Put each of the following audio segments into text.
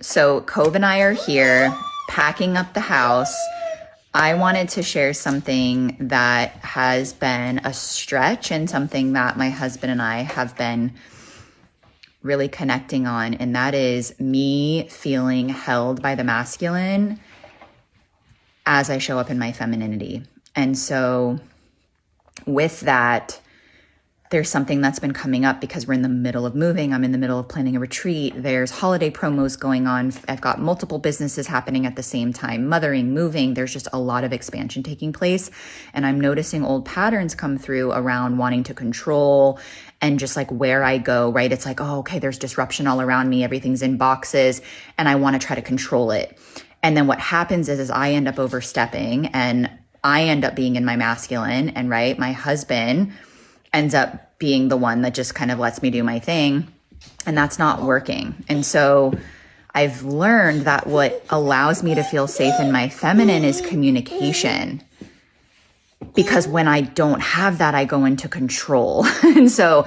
So Cove and I are here packing up the house. I wanted to share something that has been a stretch and something that my husband and I have been really connecting on, and that is me feeling held by the masculine as I show up in my femininity. And so with that, there's something that's been coming up because we're in the middle of moving. I'm in the middle of planning a retreat. There's holiday promos going on. I've got multiple businesses happening at the same time, mothering, moving. There's just a lot of expansion taking place. And I'm noticing old patterns come through around wanting to control and just like where I go, right? It's like, oh, okay, there's disruption all around me. Everything's in boxes and I want to try to control it. And then what happens is I end up overstepping and I end up being in my masculine, and right, my husband ends up being the one that just kind of lets me do my thing, and that's not working. And so I've learned that what allows me to feel safe in my feminine is communication, because when I don't have that, I go into control. And so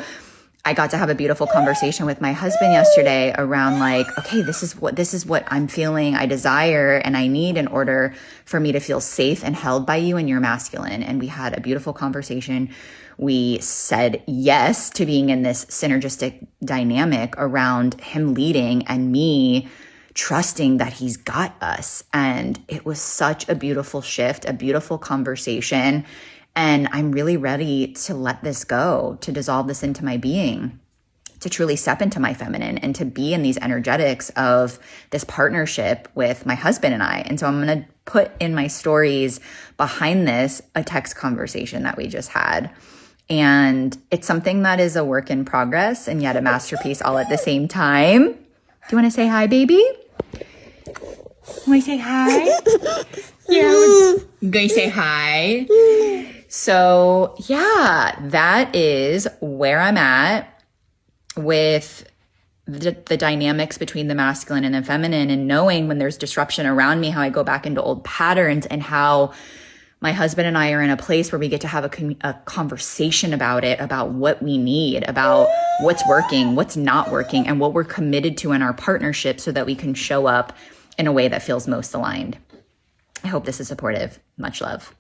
I got to have a beautiful conversation with my husband yesterday around like, okay, this is what I'm feeling, I desire and I need in order for me to feel safe and held by you and your masculine. And we had a beautiful conversation. We said yes to being in this synergistic dynamic around him leading and me trusting that he's got us. And it was such a beautiful shift, a beautiful conversation. And I'm really ready to let this go, to dissolve this into my being, to truly step into my feminine and to be in these energetics of this partnership with my husband and I. And so I'm going to put in my stories behind this a text conversation that we just had. And it's something that is a work in progress and yet a masterpiece all at the same time. Do you want to say hi, baby? Want to say hi? Yeah. I'm going to say hi. So yeah, that is where I'm at with the dynamics between the masculine and the feminine, and knowing when there's disruption around me, how I go back into old patterns, and how my husband and I are in a place where we get to have a conversation about it, about what we need, about what's working, what's not working, and what we're committed to in our partnership so that we can show up in a way that feels most aligned. I hope this is supportive. Much love.